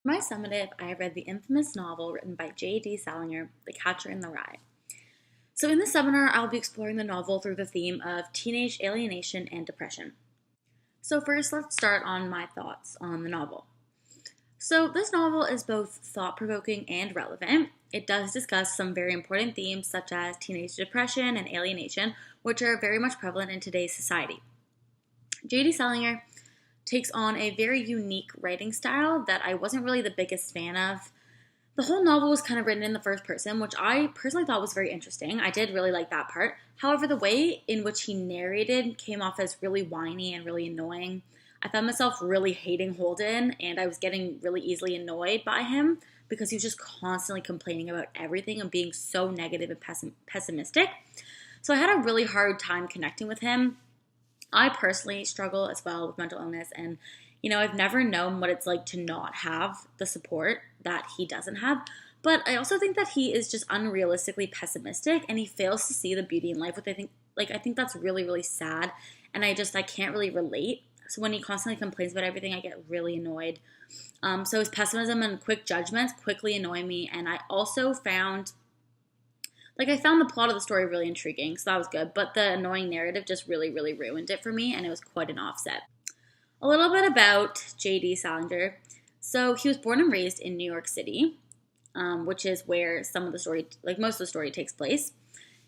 For my summative, I read the infamous novel written by J.D. Salinger, The Catcher in the Rye. So in this seminar, I'll be exploring the novel through the theme of teenage alienation and depression. So first, let's start on my thoughts on the novel. So this novel is both thought-provoking and relevant. It does discuss some very important themes such as teenage depression and alienation, which are very much prevalent in today's society. J.D. Salinger takes on a very unique writing style that I wasn't really the biggest fan of. The whole novel was kind of written in the first person, which I personally thought was very interesting. I did really like that part. However, the way in which he narrated came off as really whiny and really annoying. I found myself really hating Holden, and I was getting really easily annoyed by him because he was just constantly complaining about everything and being so negative and pessimistic. So I had a really hard time connecting with him. I personally struggle as well with mental illness, and I've never known what it's like to not have the support that he doesn't have. But I also think that he is just unrealistically pessimistic, and he fails to see the beauty in life, which I think that's really, really sad. And I can't really relate. So when he constantly complains about everything, I get really annoyed. So his pessimism and quick judgments quickly annoy me. And I also found the plot of the story really intriguing, so that was good. But the annoying narrative just really, really ruined it for me, and it was quite an offset. A little bit about J.D. Salinger. So he was born and raised in New York City, which is where some of the story, most of the story takes place.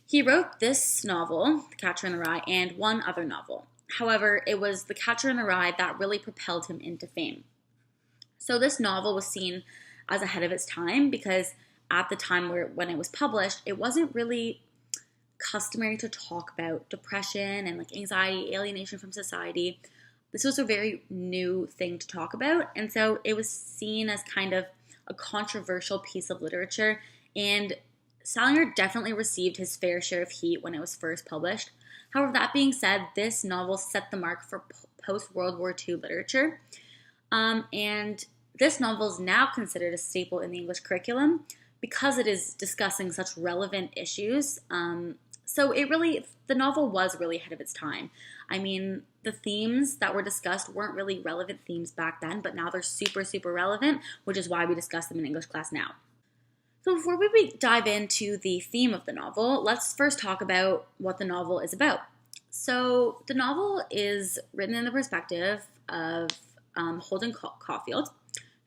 He wrote this novel, The Catcher in the Rye, and one other novel. However, it was The Catcher in the Rye that really propelled him into fame. So this novel was seen as ahead of its time because at the time when it was published, it wasn't really customary to talk about depression and anxiety, alienation from society. This was a very new thing to talk about, and so it was seen as kind of a controversial piece of literature, and Salinger definitely received his fair share of heat when it was first published. However, that being said, this novel set the mark for post-World War II literature, and this novel is now considered a staple in the English curriculum because it is discussing such relevant issues. So the novel was really ahead of its time. I mean, the themes that were discussed weren't really relevant themes back then, but now they're super, super relevant, which is why we discuss them in English class now. So before we dive into the theme of the novel, let's first talk about what the novel is about. So the novel is written in the perspective of Holden Caulfield,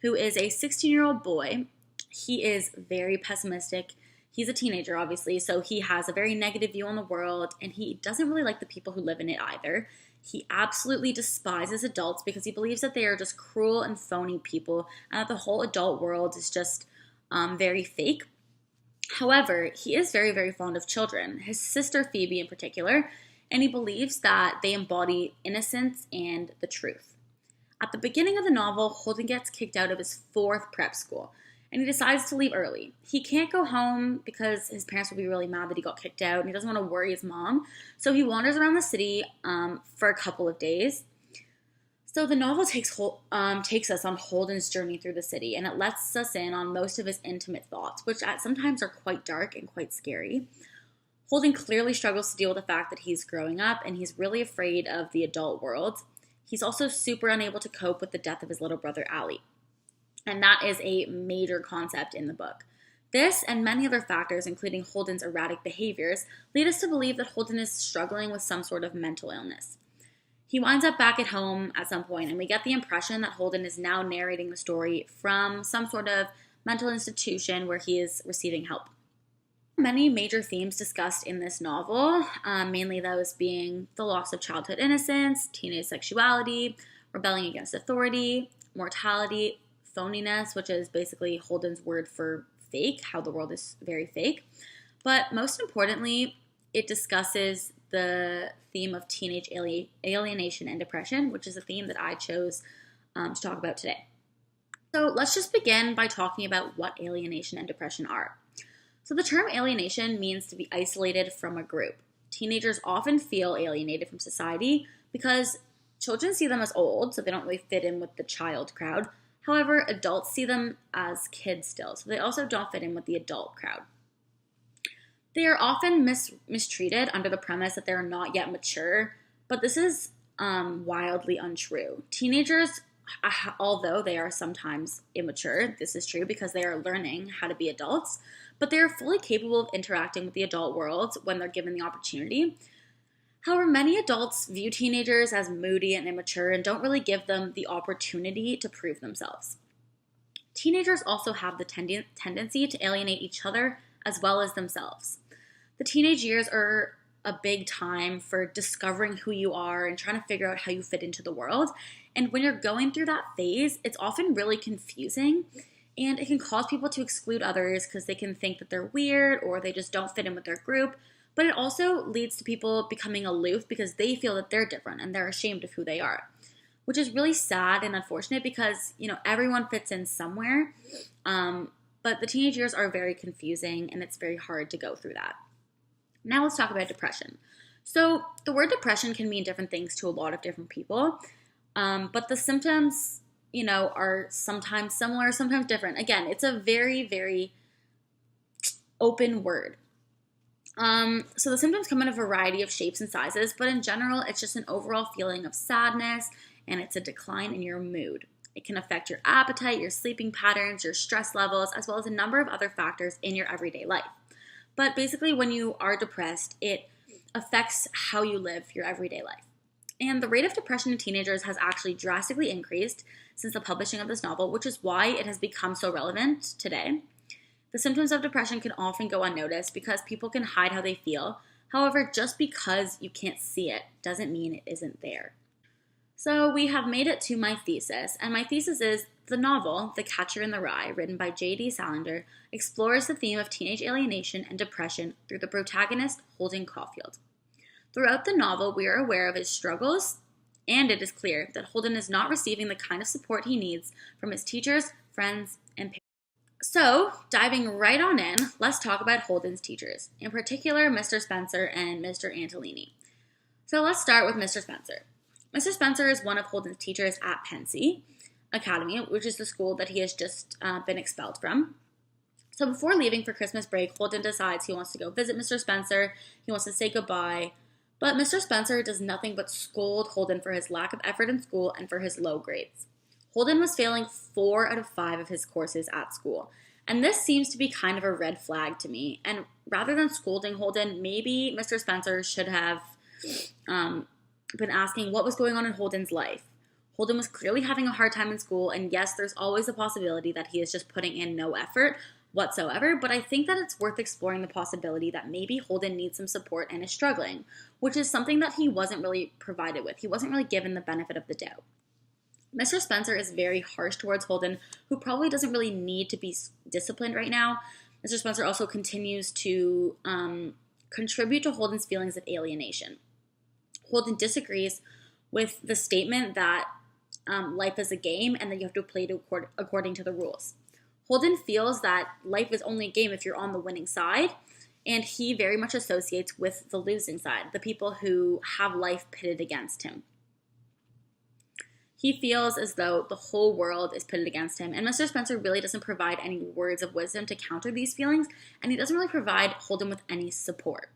who is a 16-year-old boy. He is very pessimistic. He's a teenager, obviously, so he has a very negative view on the world, and he doesn't really like the people who live in it either. He absolutely despises adults because he believes that they are just cruel and phony people, and that the whole adult world is just very fake. However, he is very, very fond of children, his sister Phoebe in particular, and he believes that they embody innocence and the truth. At the beginning of the novel, Holden gets kicked out of his 4th prep school, and he decides to leave early. He can't go home because his parents will be really mad that he got kicked out, and he doesn't want to worry his mom. So he wanders around the city for a couple of days. So the novel takes us on Holden's journey through the city, and it lets us in on most of his intimate thoughts, which sometimes are quite dark and quite scary. Holden clearly struggles to deal with the fact that he's growing up, and he's really afraid of the adult world. He's also super unable to cope with the death of his little brother, Allie. And that is a major concept in the book. This and many other factors, including Holden's erratic behaviors, lead us to believe that Holden is struggling with some sort of mental illness. He winds up back at home at some point, and we get the impression that Holden is now narrating the story from some sort of mental institution where he is receiving help. Many major themes discussed in this novel, mainly those being the loss of childhood innocence, teenage sexuality, rebelling against authority, mortality, phoniness, which is basically Holden's word for fake, how the world is very fake. But most importantly, it discusses the theme of teenage alienation and depression, which is a theme that I chose to talk about today. So let's just begin by talking about what alienation and depression are. So the term alienation means to be isolated from a group. Teenagers often feel alienated from society because children see them as old, so they don't really fit in with the child crowd. However, adults see them as kids still, so they also don't fit in with the adult crowd. They are often mistreated under the premise that they are not yet mature, but this is wildly untrue. Teenagers although they are sometimes immature, this is true because they are learning how to be adults, but they are fully capable of interacting with the adult world when they're given the opportunity. However, many adults view teenagers as moody and immature and don't really give them the opportunity to prove themselves. Teenagers also have the tendency to alienate each other as well as themselves. The teenage years are a big time for discovering who you are and trying to figure out how you fit into the world. And when you're going through that phase, it's often really confusing and it can cause people to exclude others because they can think that they're weird or they just don't fit in with their group. But it also leads to people becoming aloof because they feel that they're different and they're ashamed of who they are, which is really sad and unfortunate because, everyone fits in somewhere. But the teenage years are very confusing and it's very hard to go through that. Now let's talk about depression. So the word depression can mean different things to a lot of different people, but the symptoms, are sometimes similar, sometimes different. Again, it's a very, very open word. So the symptoms come in a variety of shapes and sizes, but in general, it's just an overall feeling of sadness and it's a decline in your mood. It can affect your appetite, your sleeping patterns, your stress levels, as well as a number of other factors in your everyday life. But basically, when you are depressed, it affects how you live your everyday life. And the rate of depression in teenagers has actually drastically increased since the publishing of this novel, which is why it has become so relevant today. The symptoms of depression can often go unnoticed because people can hide how they feel. However, just because you can't see it doesn't mean it isn't there. So we have made it to my thesis, and my thesis is the novel, The Catcher in the Rye, written by J.D. Salinger, explores the theme of teenage alienation and depression through the protagonist, Holden Caulfield. Throughout the novel, we are aware of his struggles, and it is clear that Holden is not receiving the kind of support he needs from his teachers, friends, and parents. So, diving right on in, let's talk about Holden's teachers, in particular Mr. Spencer and Mr. Antolini. So let's start with Mr. Spencer. Mr. Spencer is one of Holden's teachers at Pensy Academy, which is the school that he has just been expelled from. So before leaving for Christmas break, Holden decides he wants to go visit Mr. Spencer. He wants to say goodbye. But Mr. Spencer does nothing but scold Holden for his lack of effort in school and for his low grades. Holden was failing 4 out of 5 of his courses at school. And this seems to be kind of a red flag to me. And rather than scolding Holden, maybe Mr. Spencer should have been asking what was going on in Holden's life. Holden was clearly having a hard time in school, and yes, there's always a possibility that he is just putting in no effort whatsoever, but I think that it's worth exploring the possibility that maybe Holden needs some support and is struggling, which is something that he wasn't really provided with. He wasn't really given the benefit of the doubt. Mr. Spencer is very harsh towards Holden, who probably doesn't really need to be disciplined right now. Mr. Spencer also continues to contribute to Holden's feelings of alienation. Holden disagrees with the statement that life is a game and that you have to play according to the rules. Holden feels that life is only a game if you're on the winning side, and he very much associates with the losing side, the people who have life pitted against him. He feels as though the whole world is pitted against him, and Mr. Spencer really doesn't provide any words of wisdom to counter these feelings, and he doesn't really provide Holden with any support.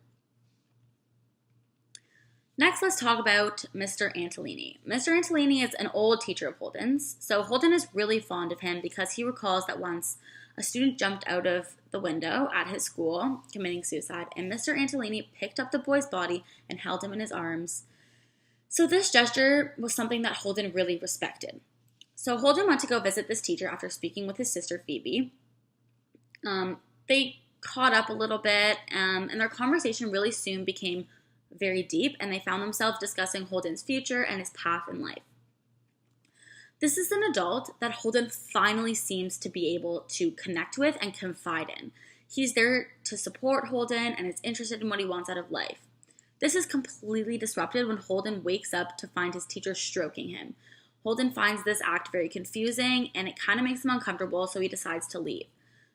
Next, let's talk about Mr. Antolini. Mr. Antolini is an old teacher of Holden's, so Holden is really fond of him because he recalls that once a student jumped out of the window at his school, committing suicide, and Mr. Antolini picked up the boy's body and held him in his arms. So this gesture was something that Holden really respected. So Holden went to go visit this teacher after speaking with his sister Phoebe. They caught up a little bit, and their conversation really soon became very deep, and they found themselves discussing Holden's future and his path in life. This is an adult that Holden finally seems to be able to connect with and confide in. He's there to support Holden and is interested in what he wants out of life. This is completely disrupted when Holden wakes up to find his teacher stroking him. Holden finds this act very confusing and it kind of makes him uncomfortable, so he decides to leave.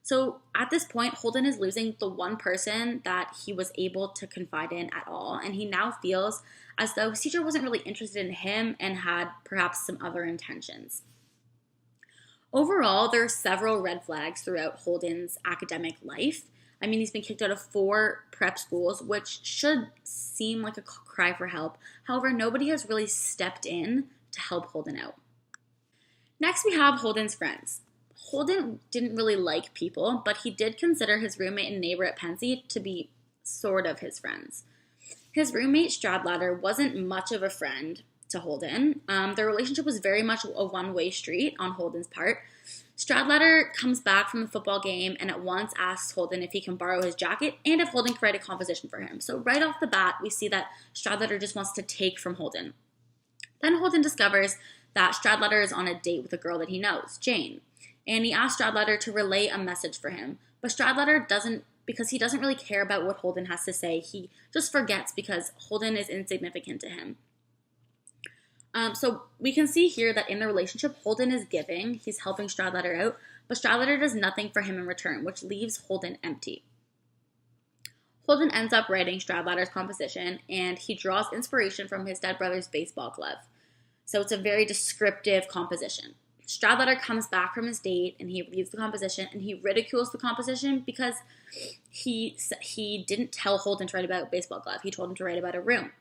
So at this point, Holden is losing the one person that he was able to confide in at all, and he now feels as though his teacher wasn't really interested in him and had perhaps some other intentions. Overall, there are several red flags throughout Holden's academic life. I mean, he's been kicked out of 4 prep schools, which should seem like a cry for help. However, nobody has really stepped in to help Holden out. Next, we have Holden's friends. Holden didn't really like people, but he did consider his roommate and neighbor at Pensy to be sort of his friends. His roommate, Stradlater, wasn't much of a friend to Holden. Their relationship was very much a one-way street on Holden's part. Stradlater comes back from the football game and at once asks Holden if he can borrow his jacket and if Holden can write a composition for him. So right off the bat, we see that Stradlater just wants to take from Holden. Then Holden discovers that Stradlater is on a date with a girl that he knows, Jane. And he asks Stradlater to relay a message for him. But Stradlater doesn't, because he doesn't really care about what Holden has to say. He just forgets because Holden is insignificant to him. So we can see here that in the relationship, Holden is giving. He's helping Stradlater out. But Stradlater does nothing for him in return, which leaves Holden empty. Holden ends up writing Stradlater's composition, and he draws inspiration from his dead brother's baseball glove. So it's a very descriptive composition. Stradlater comes back from his date, and he reads the composition, and he ridicules the composition because he didn't tell Holden to write about a baseball glove. He told him to write about a room.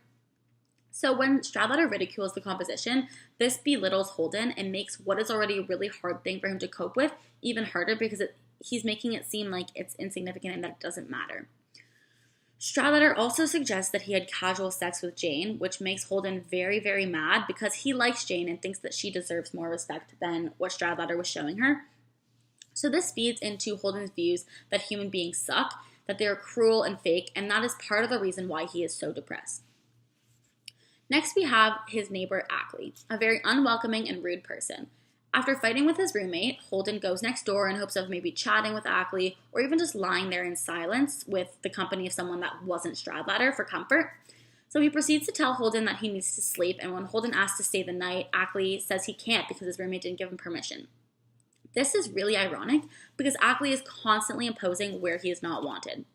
So when Stradlater ridicules the composition, this belittles Holden and makes what is already a really hard thing for him to cope with even harder because he's making it seem like it's insignificant and that it doesn't matter. Stradlater also suggests that he had casual sex with Jane, which makes Holden very, very mad because he likes Jane and thinks that she deserves more respect than what Stradlater was showing her. So this feeds into Holden's views that human beings suck, that they are cruel and fake, and that is part of the reason why he is so depressed. Next, we have his neighbor, Ackley, a very unwelcoming and rude person. After fighting with his roommate, Holden goes next door in hopes of maybe chatting with Ackley or even just lying there in silence with the company of someone that wasn't Stradlater for comfort. So he proceeds to tell Holden that he needs to sleep, and when Holden asks to stay the night, Ackley says he can't because his roommate didn't give him permission. This is really ironic because Ackley is constantly imposing where he is not wanted.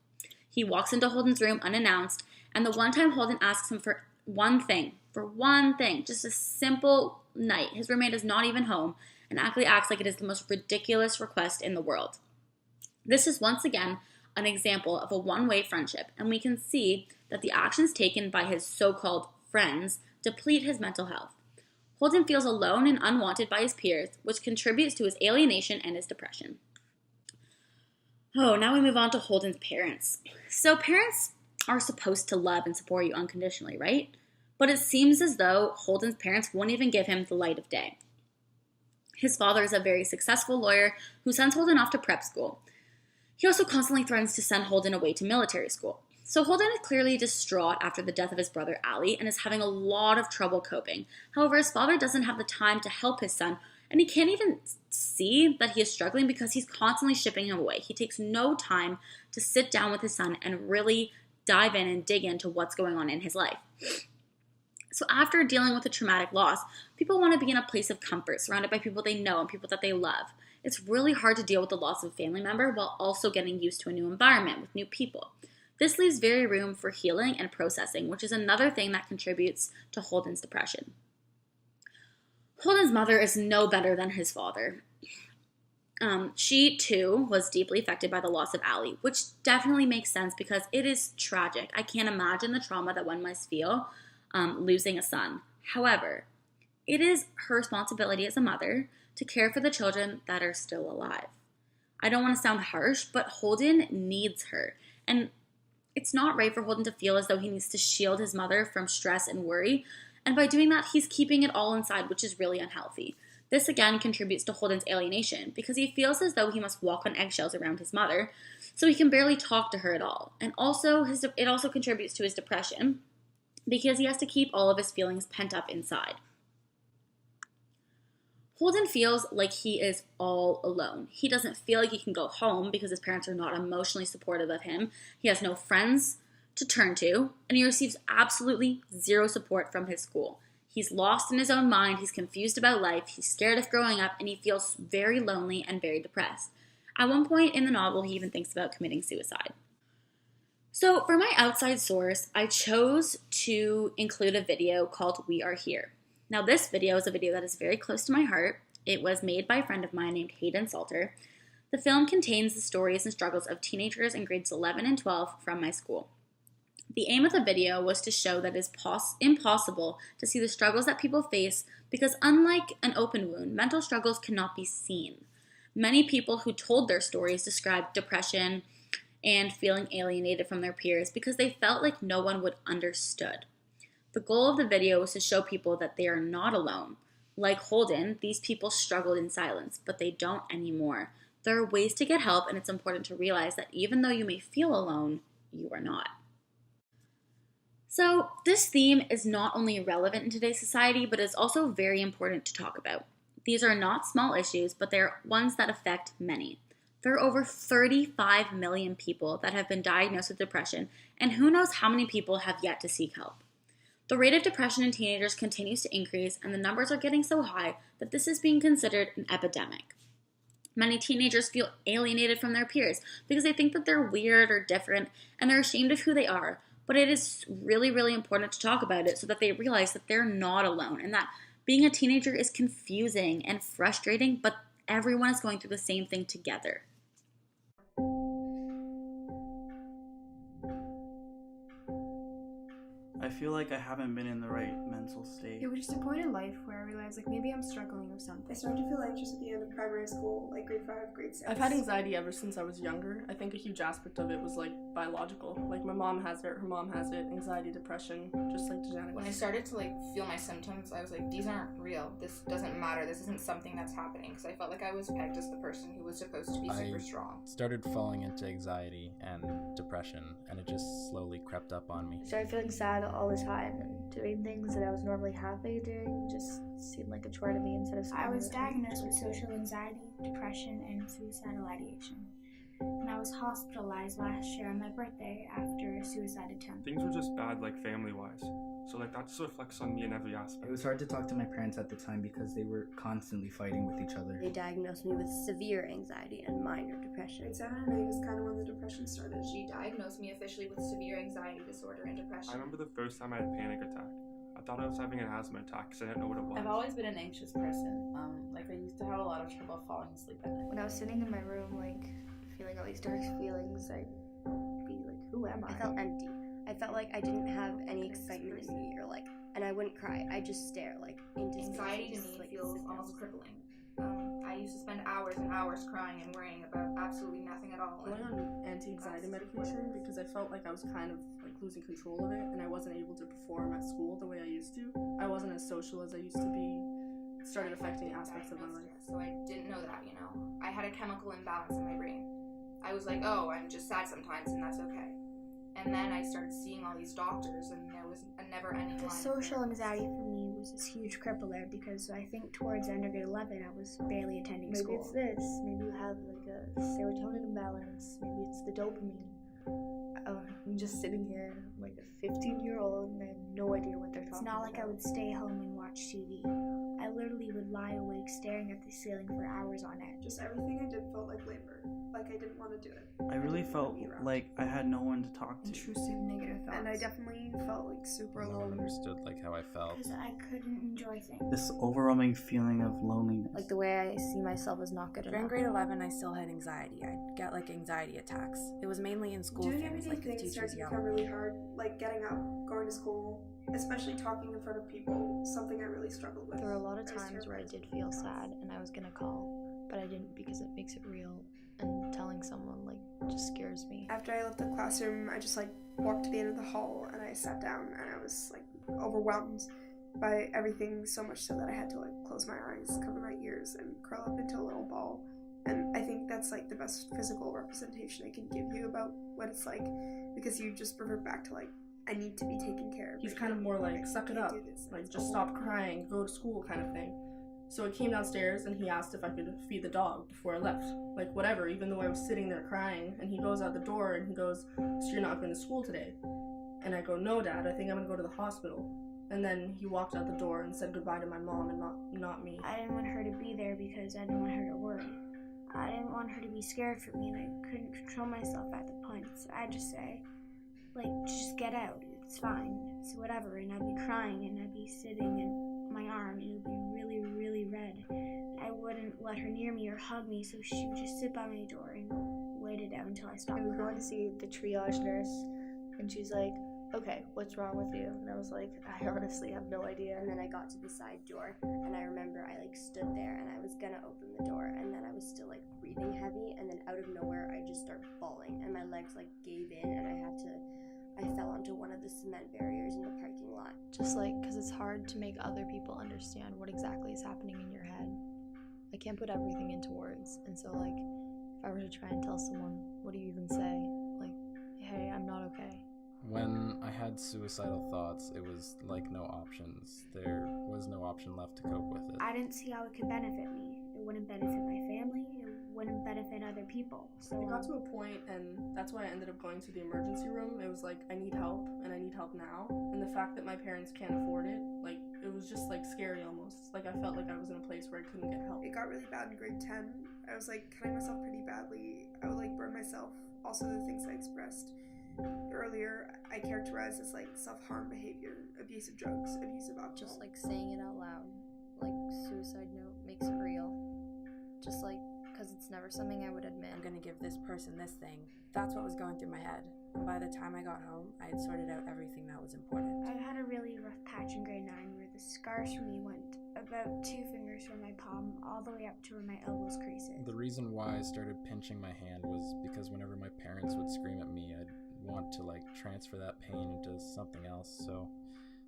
He walks into Holden's room unannounced, and the one time Holden asks him for one thing, just a simple night. His roommate is not even home, and Ackley acts like it is the most ridiculous request in the world. This is once again an example of a one-way friendship, and we can see that the actions taken by his so-called friends deplete his mental health. Holden feels alone and unwanted by his peers, which contributes to his alienation and his depression. Now we move on to Holden's parents. So parents are supposed to love and support you unconditionally, right? But it seems as though Holden's parents won't even give him the light of day. His father is a very successful lawyer who sends Holden off to prep school. He also constantly threatens to send Holden away to military school. So Holden is clearly distraught after the death of his brother Ali and is having a lot of trouble coping. However, his father doesn't have the time to help his son, and he can't even see that he is struggling because he's constantly shipping him away. He takes no time to sit down with his son and really dive in and dig into what's going on in his life. So after dealing with a traumatic loss, people want to be in a place of comfort, surrounded by people they know and people that they love. It's really hard to deal with the loss of a family member while also getting used to a new environment with new people. This leaves very room for healing and processing, which is another thing that contributes to Holden's depression. Holden's mother is no better than his father. She, too, was deeply affected by the loss of Ali, which definitely makes sense because it is tragic. I can't imagine the trauma that one must feel losing a son. However, it is her responsibility as a mother to care for the children that are still alive. I don't want to sound harsh, but Holden needs her. And it's not right for Holden to feel as though he needs to shield his mother from stress and worry. And by doing that, he's keeping it all inside, which is really unhealthy. This again contributes to Holden's alienation because he feels as though he must walk on eggshells around his mother, so he can barely talk to her at all. And also, it also contributes to his depression because he has to keep all of his feelings pent up inside. Holden feels like he is all alone. He doesn't feel like he can go home because his parents are not emotionally supportive of him. He has no friends to turn to, and he receives absolutely zero support from his school. He's lost in his own mind, he's confused about life, he's scared of growing up, and he feels very lonely and very depressed. At one point in the novel, he even thinks about committing suicide. So for my outside source, I chose to include a video called We Are Here. Now this video is a video that is very close to my heart. It was made by a friend of mine named Hayden Salter. The film contains the stories and struggles of teenagers in grades 11 and 12 from my school. The aim of the video was to show that it is impossible to see the struggles that people face because, unlike an open wound, mental struggles cannot be seen. Many people who told their stories described depression and feeling alienated from their peers because they felt like no one would understood. The goal of the video was to show people that they are not alone. Like Holden, these people struggled in silence, but they don't anymore. There are ways to get help, and it's important to realize that even though you may feel alone, you are not. So, this theme is not only relevant in today's society, but is also very important to talk about. These are not small issues, but they're ones that affect many. There are over 35 million people that have been diagnosed with depression, and who knows how many people have yet to seek help. The rate of depression in teenagers continues to increase, and the numbers are getting so high that this is being considered an epidemic. Many teenagers feel alienated from their peers because they think that they're weird or different, and they're ashamed of who they are. But it is really, really important to talk about it so that they realize that they're not alone, and that being a teenager is confusing and frustrating, but everyone is going through the same thing together. I feel like I haven't been in the right mental state. It was just a point in life where I realized, like, maybe I'm struggling with something. I started to feel anxious at the end of primary school, like grade 5, grade 6. I've had anxiety ever since I was younger. I think a huge aspect of it was, like, biological. Like, my mom has it, her mom has it, anxiety, depression, just like Janet. When I started to, like, feel my symptoms, I was like, these aren't real. This doesn't matter. This isn't something that's happening. Because I felt like I was pegged as the person who was supposed to be super strong. I started falling into anxiety and depression, and it just slowly crept up on me. I started feeling sad all the time, and doing things that I was normally happy doing just seemed like a chore to me instead of something. I was diagnosed with social anxiety, depression, and suicidal ideation. And I was hospitalized last year on my birthday after a suicide attempt. Things were just bad, like, family-wise. So, like, that just reflects on me in every aspect. It was hard to talk to my parents at the time because they were constantly fighting with each other. They diagnosed me with severe anxiety and minor depression. Grade 7 and 8 is kind of when the depression started. She diagnosed me officially with severe anxiety disorder and depression. I remember the first time I had a panic attack. I thought I was having an asthma attack because I didn't know what it was. I've always been an anxious person. I used to have a lot of trouble falling asleep at night. When I was sitting in my room, feeling all these dark feelings, I'd be like, who am I? I felt empty. I felt like I didn't have any excitement in me, and I wouldn't cry. I'd just stare, into anxiety to me feels almost crippling. I used to spend hours and hours crying and worrying about absolutely nothing at all. I went on anti-anxiety medication because I felt like I was kind of losing control of it, and I wasn't able to perform at school the way I used to. I wasn't as social as I used to be. It started affecting aspects of my life. So I didn't know that, I had a chemical imbalance in my brain. I was like, oh, I'm just sad sometimes, and that's okay. And then I started seeing all these doctors, and there was a never-ending line. The social anxiety for me was this huge crippler because I think towards the end of grade 11, I was barely attending school. Maybe it's this. Maybe you have a serotonin imbalance. Maybe it's the dopamine. I'm just sitting here like a 15-year-old and I have no idea what they're talking about. It's not like I would stay home and watch TV. I literally would lie awake staring at the ceiling for hours on end. Just everything I did felt like labor. Like I didn't want to do it. I really felt like I had no one to talk to. Intrusive negative thoughts. And I definitely felt super No alone. one understood how I felt. Because I couldn't enjoy things. This overwhelming feeling of loneliness. Like the way I see myself is not good During enough. grade 11, I still had anxiety. I'd get anxiety attacks. It was mainly in school Doing things, everything if things teachers started to yell. become really hard, like getting up, going to school, especially talking in front of people, something I really struggled with. There were a lot of times where I did feel sad and I was gonna call, but I didn't because it makes it real, and telling someone just scares me. After I left the classroom, I just walked to the end of the hall and I sat down and I was overwhelmed by everything, so much so that I had to close my eyes, cover my ears, and curl up into a little ball. And I think that's the best physical representation I can give you about what it's like, because you just revert back to I need to be taken care of. He's kind of more suck it up, just stop crying, go to school kind of thing. So I came downstairs and he asked if I could feed the dog before I left. Whatever, even though I was sitting there crying. And he goes out the door and he goes, so you're not going to school today? And I go, no, Dad, I think I'm going to go to the hospital. And then he walked out the door and said goodbye to my mom and not me. I didn't want her to be there because I didn't want her to worry. I didn't want her to be scared for me, and I couldn't control myself at the point. So I'd just say, just get out. It's fine. It's whatever. And I'd be crying, and I'd be sitting in my arm, and it would be really, really red. I wouldn't let her near me or hug me, so she would just sit by my door and wait it out until I stopped. I was going to see the triage nurse, and she's like, okay, what's wrong with you? And I was like, I honestly have no idea. And then I got to the side door, and I remember I like stood there and I was gonna open the door, and then I was still like breathing heavy, and then out of nowhere I just start falling, and my legs like gave in, and I fell onto one of the cement barriers in the parking lot. Just like, because it's hard to make other people understand what exactly is happening in your head. I can't put everything into words, and so like, if I were to try and tell someone, what do you even say? Like, hey, I'm not okay. When I had suicidal thoughts, it was like no options. There was no option left to cope with it. I didn't see how it could benefit me. It wouldn't benefit my family. It wouldn't benefit other people. So it got to a point, and that's why I ended up going to the emergency room. It was like, I need help, and I need help now. And the fact that my parents can't afford it, like, it was just like scary almost. Like, I felt like I was in a place where I couldn't get help. It got really bad in grade 10. I was like cutting myself pretty badly. I would like burn myself. Also, the things I expressed earlier, I characterized as like self-harm behavior, abuse of drugs, abuse of alcohol. Just like saying it out loud, like suicide note, makes it real. Just like, because it's never something I would admit. I'm gonna give this person this thing. That's what was going through my head. And by the time I got home, I had sorted out everything that was important. I had a really rough patch in grade 9 where the scars from me went about 2 fingers from my palm all the way up to where my elbows creases. The reason why I started pinching my hand was because whenever my parents would scream at me, I'd want to like transfer that pain into something else. So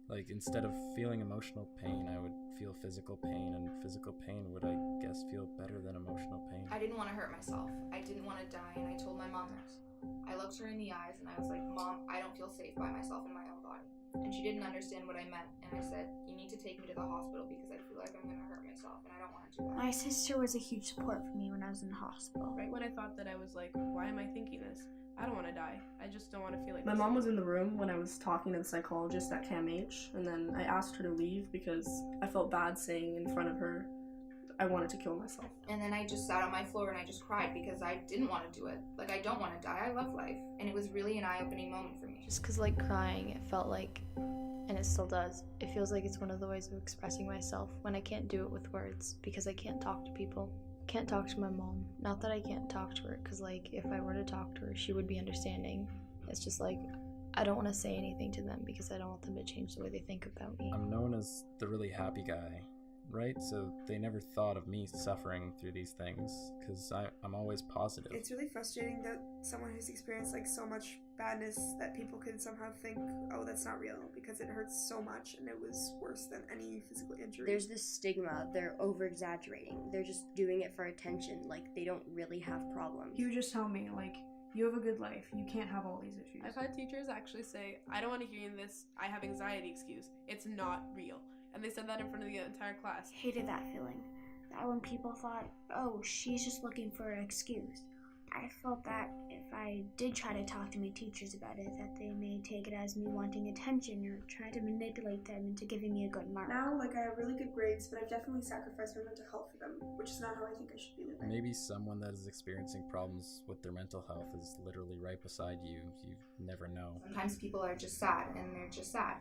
like instead of feeling emotional pain, I would feel physical pain, and physical pain would, I guess, feel better than emotional pain. I didn't want to hurt myself. I didn't want to die, and I told my mom this. I looked her in the eyes and I was like, Mom, I don't feel safe by myself in my own body. And she didn't understand what I meant, and I said, you need to take me to the hospital because I feel like I'm going to hurt myself and I don't want to do that. My sister was a huge support for me when I was in the hospital. Right when I thought that, I was like, why am I thinking this? I don't want to die. I just don't want to feel like My this. mom was in the room when I was talking to the psychologist at CAMH, and then I asked her to leave because I felt bad saying in front of her I wanted to kill myself. And then I just sat on my floor and I just cried because I didn't want to do it. Like, I don't want to die. I love life. And it was really an eye-opening moment for me. Just because like crying, it felt like, and it still does, it feels like it's one of the ways of expressing myself when I can't do it with words because I can't talk to people. Can't talk to my mom. Not that I can't talk to her, because like if I were to talk to her, she would be understanding. It's just like I don't want to say anything to them because I don't want them to change the way they think about me. I'm known as the really happy guy, right? So they never thought of me suffering through these things because I'm always positive. It's really frustrating that someone who's experienced like so much badness that people could somehow think, oh, that's not real, because it hurts so much and it was worse than any physical injury. There's this stigma. They're over-exaggerating. They're just doing it for attention. Like, they don't really have problems. You just tell me, like, you have a good life. You can't have all these issues. I've had teachers actually say, I don't want to hear this I have anxiety excuse. It's not real. And they said that in front of the entire class. Hated that feeling. That when people thought, oh, she's just looking for an excuse. I felt that if I did try to talk to my teachers about it, that they may take it as me wanting attention or trying to manipulate them into giving me a good mark. Now, like, I have really good grades, but I've definitely sacrificed my mental health for them, which is not how I think I should be living. Maybe someone that is experiencing problems with their mental health is literally right beside you. You never know. Sometimes people are just sad, and they're just sad.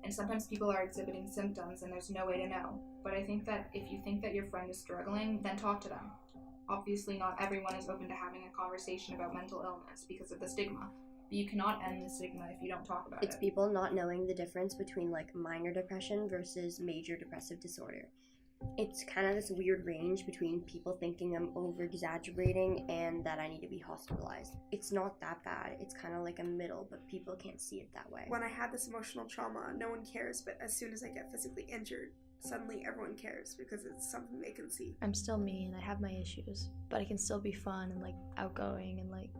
And sometimes people are exhibiting symptoms, and there's no way to know. But I think that if you think that your friend is struggling, then talk to them. Obviously, not everyone is open to having a conversation about mental illness because of the stigma. But you cannot end the stigma if you don't talk about it. It's people not knowing the difference between, like, minor depression versus major depressive disorder. It's kind of this weird range between people thinking I'm over-exaggerating and that I need to be hospitalized. It's not that bad. It's kind of like a middle, but people can't see it that way. When I had this emotional trauma, no one cares, but as soon as I get physically injured, suddenly everyone cares because it's something they can see. I'm still me and I have my issues, but I can still be fun and like outgoing and like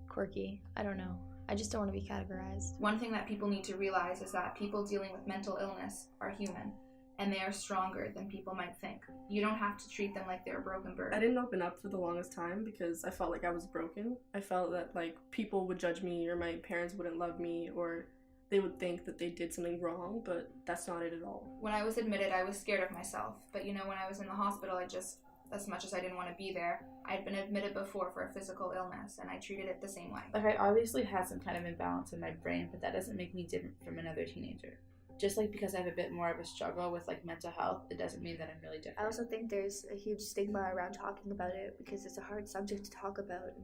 quirky. I don't know. I just don't want to be categorized. One thing that people need to realize is that people dealing with mental illness are human, and they are stronger than people might think. You don't have to treat them like they're a broken bird. I didn't open up for the longest time because I felt like I was broken. I felt that like people would judge me or my parents wouldn't love me or they would think that they did something wrong, but that's not it at all. When I was admitted, I was scared of myself. But you know, when I was in the hospital, as much as I didn't want to be there, I'd been admitted before for a physical illness, and I treated it the same way. Like, I obviously had some kind of imbalance in my brain, but that doesn't make me different from another teenager. Just like because I have a bit more of a struggle with like mental health, it doesn't mean that I'm really different. I also think there's a huge stigma around talking about it because it's a hard subject to talk about.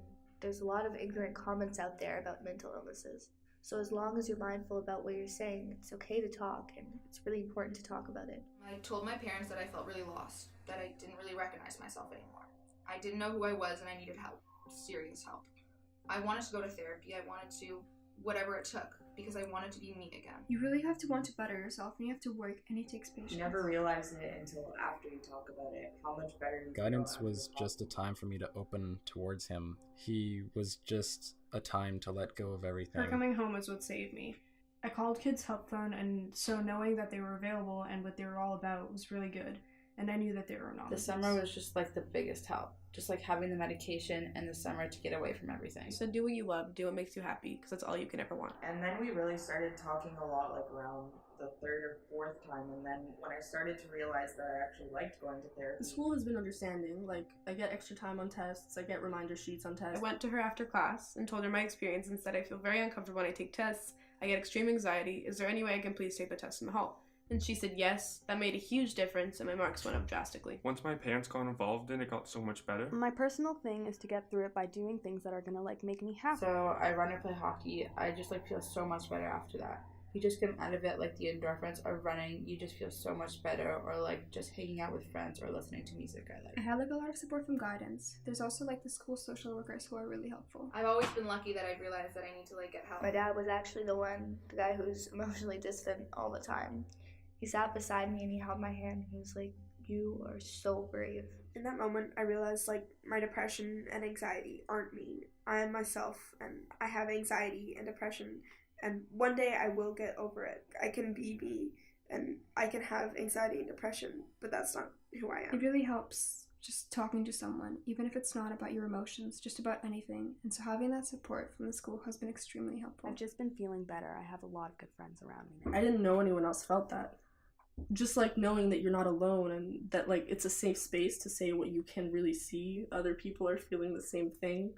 There's a lot of ignorant comments out there about mental illnesses. So as long as you're mindful about what you're saying, it's okay to talk, and it's really important to talk about it. I told my parents that I felt really lost, that I didn't really recognize myself anymore. I didn't know who I was and I needed help, serious help. I wanted to go to therapy, I wanted to, whatever it took, because I wanted to be me again. You really have to want to better yourself, and you have to work, and it takes patience. You never realize it until after you talk about it, how much better you Guidance was just a time for me to open towards him. He was just a time to let go of everything. Her coming home is what saved me. I called Kids Help Phone, and so knowing that they were available and what they were all about was really good. And I knew that they were anonymous. The summer was just like the biggest help. Just like having the medication and the summer to get away from everything. So do what you love, do what makes you happy, because that's all you can ever want. And then we really started talking a lot, like around the third or fourth time. And then when I started to realize that I actually liked going to therapy. The school has been understanding. Like, I get extra time on tests, I get reminder sheets on tests. I went to her after class and told her my experience and said I feel very uncomfortable when I take tests. I get extreme anxiety. Is there any way I can please take the test in the hall? And she said yes. That made a huge difference, and my marks went up drastically. Once my parents got involved in it, got so much better. My personal thing is to get through it by doing things that are gonna like make me happy. So I run and play hockey. I just like feel so much better after that. You just come out of it, like the endorphins are running, you just feel so much better, or like just hanging out with friends or listening to music I like. I had like a lot of support from guidance. There's also like the school social workers who are really helpful. I've always been lucky that I've realized that I need to like get help. My dad was actually the guy who's emotionally distant all the time. He sat beside me and he held my hand. He was like, "You are so brave." In that moment, I realized like my depression and anxiety aren't me. I am myself, and I have anxiety and depression. And one day I will get over it. I can be me, and I can have anxiety and depression, but that's not who I am. It really helps just talking to someone, even if it's not about your emotions, just about anything. And so having that support from the school has been extremely helpful. I've just been feeling better. I have a lot of good friends around me now. I didn't know anyone else felt that. Just like knowing that you're not alone and that like it's a safe space to say what you can really see. Other people are feeling the same thing.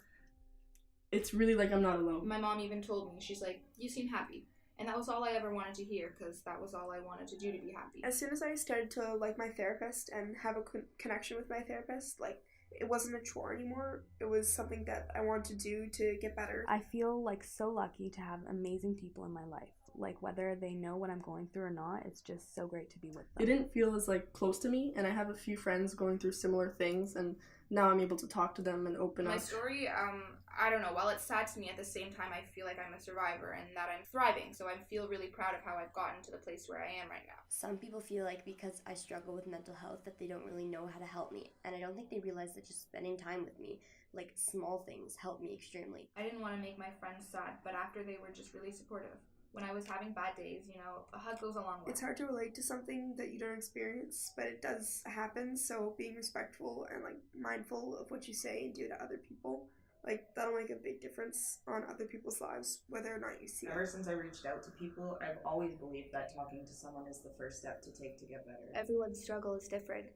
It's really like I'm not alone. My mom even told me, she's like, "You seem happy." And that was all I ever wanted to hear, because that was all I wanted to do to be happy. As soon as I started to like my therapist and have a connection with my therapist, like it wasn't a chore anymore. It was something that I wanted to do to get better. I feel like so lucky to have amazing people in my life. Like whether they know what I'm going through or not, it's just so great to be with them. It didn't feel as like close to me, and I have a few friends going through similar things, and now I'm able to talk to them and open up. My story, I don't know, while it's sad to me, at the same time I feel like I'm a survivor and that I'm thriving, so I feel really proud of how I've gotten to the place where I am right now. Some people feel like because I struggle with mental health that they don't really know how to help me, and I don't think they realize that just spending time with me, like small things, help me extremely. I didn't want to make my friends sad, but after they were just really supportive. When I was having bad days, you know, a hug goes a long way. It's hard to relate to something that you don't experience, but it does happen, so being respectful and like mindful of what you say and do to other people, like that'll make a big difference on other people's lives, whether or not you see it. Ever since I reached out to people, I've always believed that talking to someone is the first step to take to get better. Everyone's struggle is different,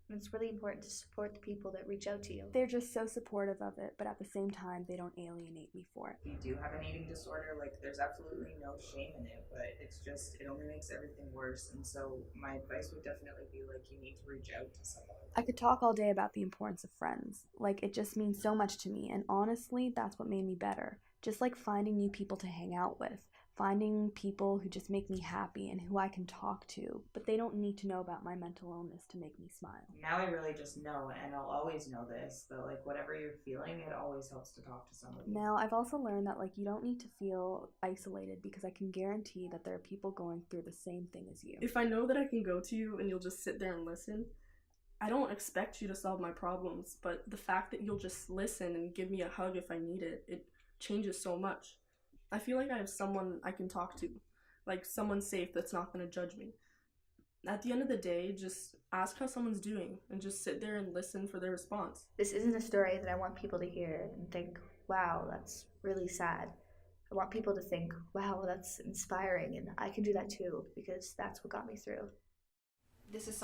and it's really important to support the people that reach out to you. They're just so supportive of it, but at the same time, they don't alienate me for it. If you do have an eating disorder, like there's absolutely no shame in it, but it's just, it only makes everything worse. And so my advice would definitely be like, you need to reach out to someone. I could talk all day about the importance of friends. Like, it just means so much to me, and honestly, that's what made me better. Just like finding new people to hang out with. Finding people who just make me happy and who I can talk to, but they don't need to know about my mental illness to make me smile. Now I really just know, and I'll always know this, that like whatever you're feeling, it always helps to talk to somebody. Now, I've also learned that like you don't need to feel isolated, because I can guarantee that there are people going through the same thing as you. If I know that I can go to you and you'll just sit there and listen, I don't expect you to solve my problems, but the fact that you'll just listen and give me a hug if I need it, it changes so much. I feel like I have someone I can talk to, like someone safe that's not going to judge me. At the end of the day, just ask how someone's doing and just sit there and listen for their response. This isn't a story that I want people to hear and think, wow, that's really sad. I want people to think, wow, that's inspiring, and I can do that too, because that's what got me through. This is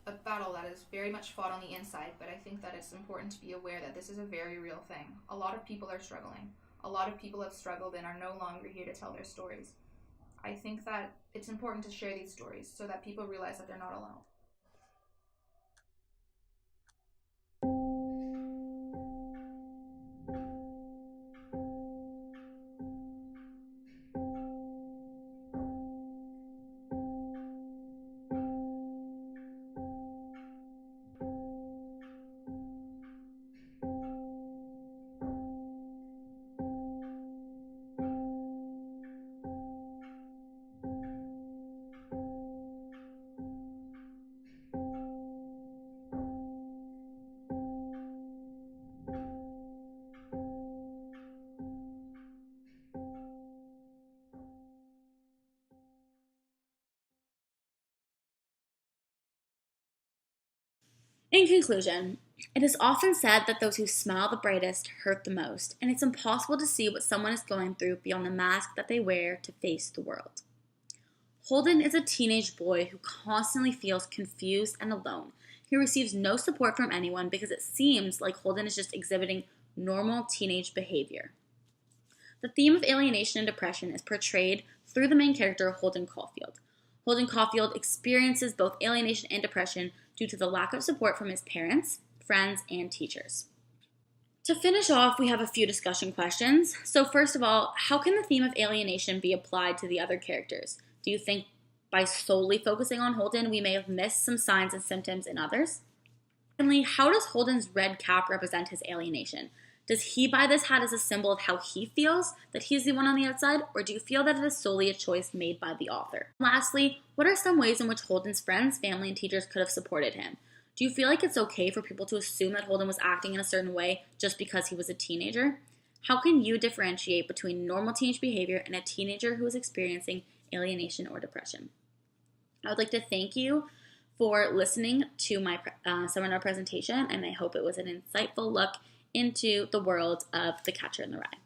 a battle that is very much fought on the inside, but I think that it's important to be aware that this is a very real thing. A lot of people are struggling. A lot of people have struggled and are no longer here to tell their stories. I think that it's important to share these stories so that people realize that they're not alone. In conclusion, it is often said that those who smile the brightest hurt the most, and it's impossible to see what someone is going through beyond the mask that they wear to face the world. Holden is a teenage boy who constantly feels confused and alone. He receives no support from anyone because it seems like Holden is just exhibiting normal teenage behavior. The theme of alienation and depression is portrayed through the main character, Holden Caulfield. Holden Caulfield experiences both alienation and depression due to the lack of support from his parents, friends, and teachers. To finish off, we have a few discussion questions. So first of all, how can the theme of alienation be applied to the other characters? Do you think by solely focusing on Holden, we may have missed some signs and symptoms in others? Secondly, how does Holden's red cap represent his alienation? Does he buy this hat as a symbol of how he feels, that he's the one on the outside, or do you feel that it is solely a choice made by the author? Lastly, what are some ways in which Holden's friends, family, and teachers could have supported him? Do you feel like it's okay for people to assume that Holden was acting in a certain way just because he was a teenager? How can you differentiate between normal teenage behavior and a teenager who is experiencing alienation or depression? I would like to thank you for listening to my seminar presentation, and I hope it was an insightful look into the world of The Catcher in the Rye.